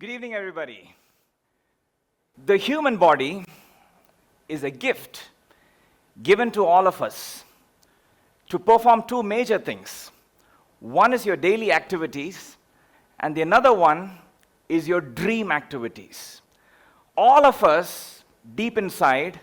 Good evening, everybody. The human body is a gift given to all of us to perform two major things. One is your daily activities, and the another one is your dream activities. All of us, deep inside,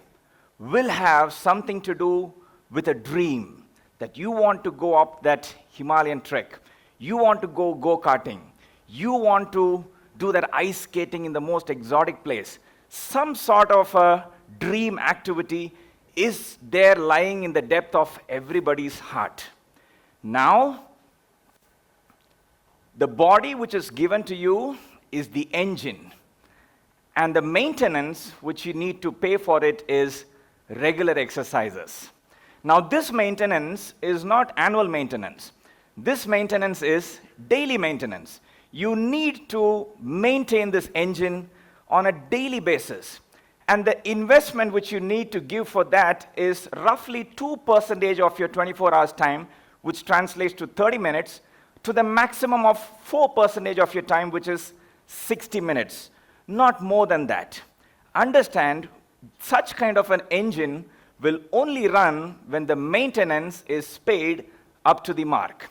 will have something to do with a dream that you want to go up that Himalayan trek. You want to go go-karting. You want to do that ice skating in the most exotic place. Some sort of a dream activity is there lying in the depth of everybody's heart. Now, the body which is given to you is the engine. And the maintenance which you need to pay for it is regular exercises. Now, this maintenance is not annual maintenance. This maintenance is daily maintenance. You need to maintain this engine on a daily basis. And the investment which you need to give for that is roughly 2% of your 24 hours time, which translates to 30 minutes, to the maximum of 4% of your time, which is 60 minutes. Not more than that. Understand, such kind of an engine will only run when the maintenance is paid up to the mark.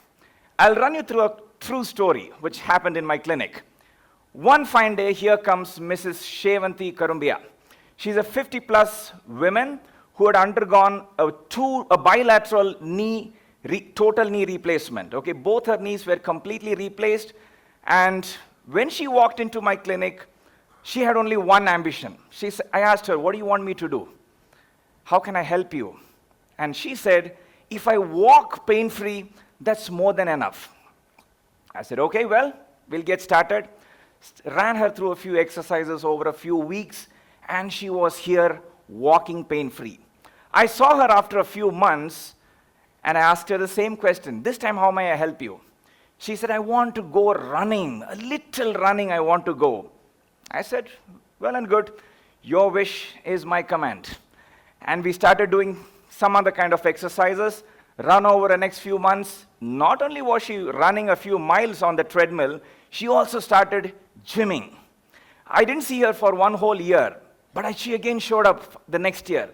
I'll run you through a true story which happened in my clinic. One fine day, here comes Mrs. Shevanti Karumbia. She's a 50-plus woman who had undergone a bilateral total knee replacement. Okay, both her knees were completely replaced, and when she walked into my clinic, she had only one ambition. I asked her, "What do you want me to do? How can I help you?" And she said, "If I walk pain-free, that's more than enough." I said, "Okay, well, we'll get started." Ran her through a few exercises over a few weeks, and she was here walking pain-free. I saw her after a few months, and I asked her the same question. "This time, how may I help you?" She said, "I want to go running, a little running I want to go." I said, "Well and good. Your wish is my command." And we started doing some other kind of exercises. Run over the next few months. Not only was she running a few miles on the treadmill, she also started gymming. I didn't see her for one whole year, but she again showed up the next year.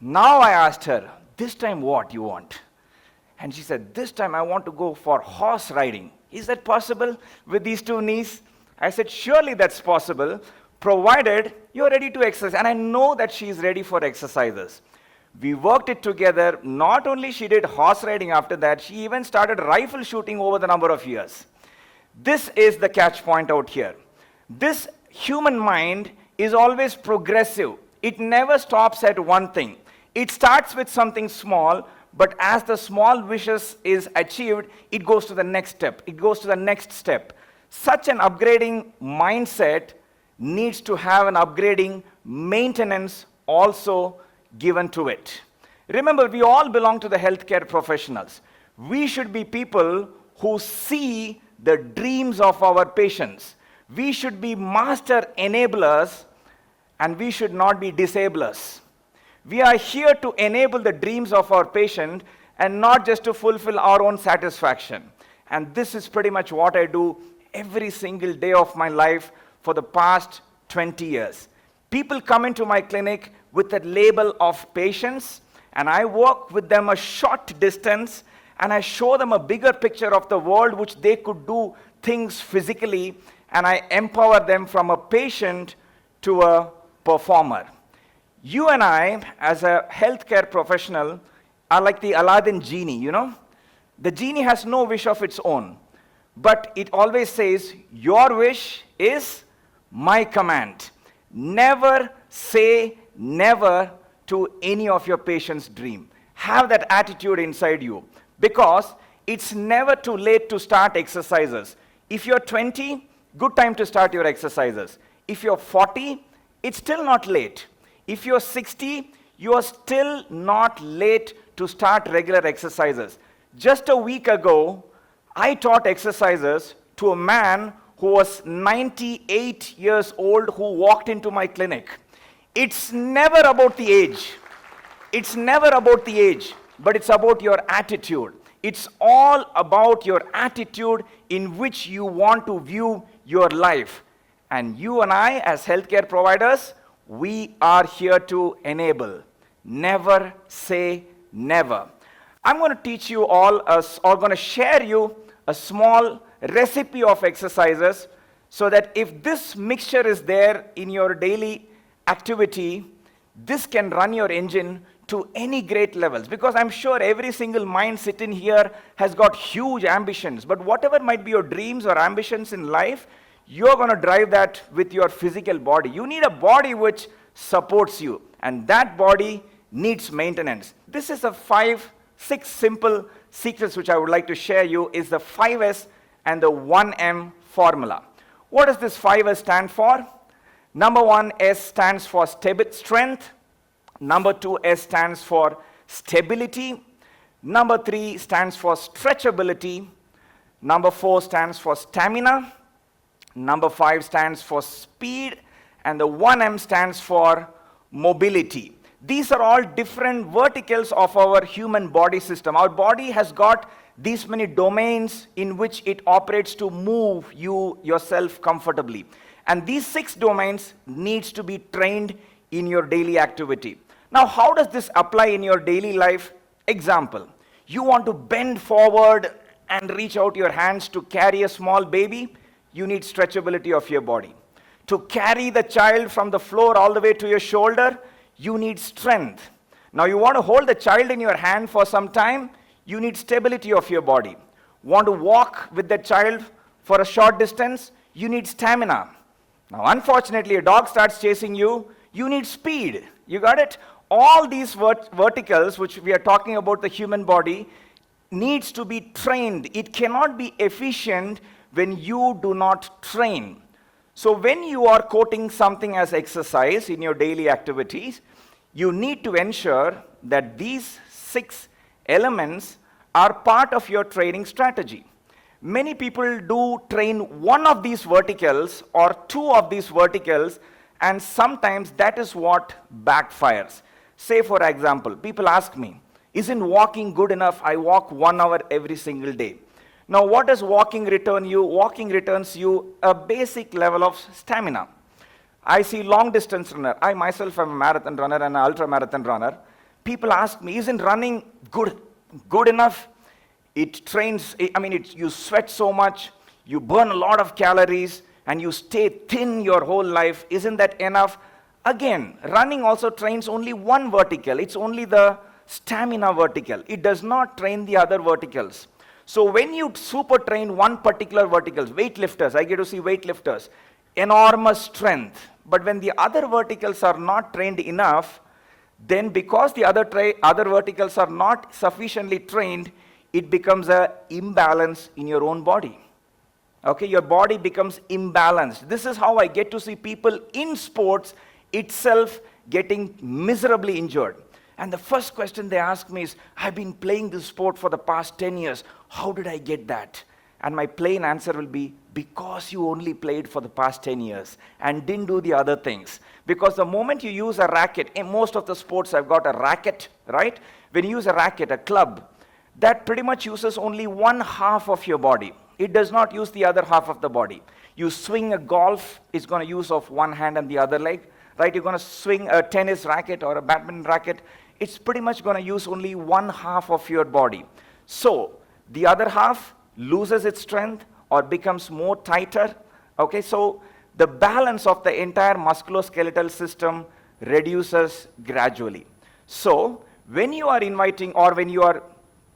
Now I asked her, "This time what you want?" And she said, "This time I want to go for horse riding. Is that possible with these two knees?" I said, "Surely that's possible, provided you're ready to exercise." And I know that she's ready for exercises. We worked it together. Not only she did horse riding after that, she even started rifle shooting over the number of years. This is the catch point out here. This human mind is always progressive. It never stops at one thing. It starts with something small, but as the small wishes is achieved, it goes to the next step. It goes to the next step. Such an upgrading mindset needs to have an upgrading maintenance also given to it. Remember, we all belong to the healthcare professionals. We should be people who see the dreams of our patients. We should be master enablers, and we should not be disablers. We are here to enable the dreams of our patient and not just to fulfill our own satisfaction. And this is pretty much what I do every single day of my life for the past 20 years. People come into my clinic with a label of patients, and I walk with them a short distance, and I show them a bigger picture of the world which they could do things physically, and I empower them from a patient to a performer. You and I, as a healthcare professional, are like the Aladdin genie, you know? The genie has no wish of its own, but it always says, "Your wish is my command." Never say never to any of your patient's dream. Have that attitude inside you, because it's never too late to start exercises. If you're 20, good time to start your exercises. If you're 40, it's still not late. If you're 60, you are still not late to start regular exercises. Just a week ago, I taught exercises to a man who was 98 years old who walked into my clinic. It's never about the age. It's never about the age, but it's about your attitude. It's all about your attitude in which you want to view your life. And you and I, as healthcare providers, we are here to enable. Never say never. I'm going to teach you all, or going to share you a small recipe of exercises so that if this mixture is there in your daily activity, this can run your engine to any great levels. Because I'm sure every single mind sitting here has got huge ambitions. But whatever might be your dreams or ambitions in life, you're going to drive that with your physical body. You need a body which supports you. And that body needs maintenance. This is a 6 simple secrets which I would like to share you is the 5S and the 1M formula. What does this 5S stand for? Number 1, S stands for strength. Number 2, S stands for stability. Number 3 stands for stretchability. Number 4 stands for stamina. Number 5 stands for speed. And the 1M stands for mobility. These are all different verticals of our human body system. Our body has got these many domains in which it operates to move yourself comfortably. And these 6 domains needs to be trained in your daily activity. Now, how does this apply in your daily life? Example, you want to bend forward and reach out your hands to carry a small baby, you need stretchability of your body. To carry the child from the floor all the way to your shoulder, you need strength. Now you want to hold the child in your hand for some time, you need stability of your body. Want to walk with the child for a short distance, you need stamina. Now unfortunately a dog starts chasing you, you need speed. You got it? All these verticals which we are talking about the human body needs to be trained. It cannot be efficient when you do not train. So when you are quoting something as exercise in your daily activities, you need to ensure that these 6 elements are part of your training strategy. Many people do train one of these verticals or 2 of these verticals, and sometimes that is what backfires. Say for example, people ask me, isn't walking good enough? I walk 1 hour every single day. Now what does walking return you? Walking returns you a basic level of stamina. I see long distance runner. I myself am a marathon runner and an ultra marathon runner. People ask me, isn't running good enough? It trains, you sweat so much, you burn a lot of calories, and you stay thin your whole life. Isn't that enough? Again, running also trains only one vertical. It's only the stamina vertical. It does not train the other verticals. So when you super train one particular vertical, weightlifters, I get to see weightlifters, enormous strength. But when the other verticals are not trained enough, then because the other verticals are not sufficiently trained, it becomes an imbalance in your own body. Okay, your body becomes imbalanced. This is how I get to see people in sports itself getting miserably injured. And the first question they ask me is, I've been playing this sport for the past 10 years. How did I get that? And my plain answer will be, because you only played for the past 10 years and didn't do the other things. Because the moment you use a racket, in most of the sports I've got a racket, right? When you use a racket, a club, that pretty much uses only one half of your body. It does not use the other half of the body. You swing a golf, it's going to use of one hand and the other leg, right? You're going to swing a tennis racket or a badminton racket, it's pretty much going to use only one half of your body. So the other half loses its strength or becomes more tighter. Okay, so the balance of the entire musculoskeletal system reduces gradually. So when you are inviting or when you are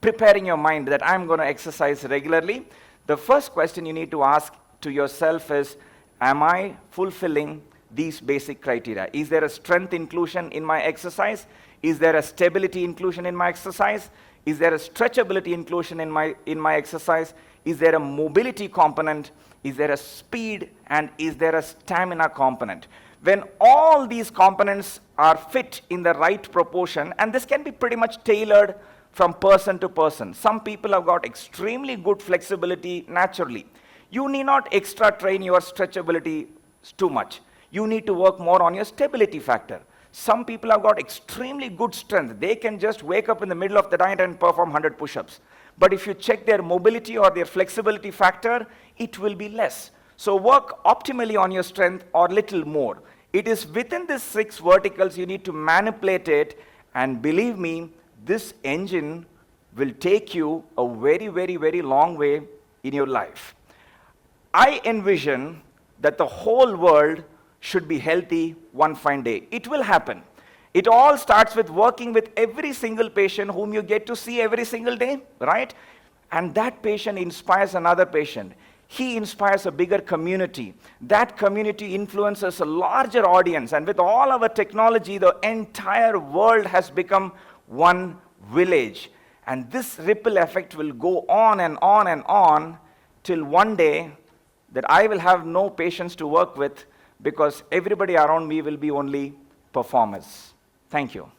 preparing your mind that I'm going to exercise regularly, the first question you need to ask to yourself is, am I fulfilling these basic criteria? Is there a strength inclusion in my exercise? Is there a stability inclusion in my exercise? Is there a stretchability inclusion in my exercise? Is there a mobility component? Is there a speed? And is there a stamina component? When all these components are fit in the right proportion, and this can be pretty much tailored from person to person. Some people have got extremely good flexibility naturally. You need not extra train your stretchability too much. You need to work more on your stability factor. Some people have got extremely good strength. They can just wake up in the middle of the night and perform 100 push-ups. But if you check their mobility or their flexibility factor, it will be less. So work optimally on your strength or little more. It is within these 6 verticals you need to manipulate it, and believe me, this engine will take you a very, very, very long way in your life. I envision that the whole world should be healthy one fine day. It will happen. It all starts with working with every single patient whom you get to see every single day, right? And that patient inspires another patient. He inspires a bigger community. That community influences a larger audience. And with all our technology, the entire world has become one village. And this ripple effect will go on and on and on till one day that I will have no patients to work with, because everybody around me will be only performers. Thank you.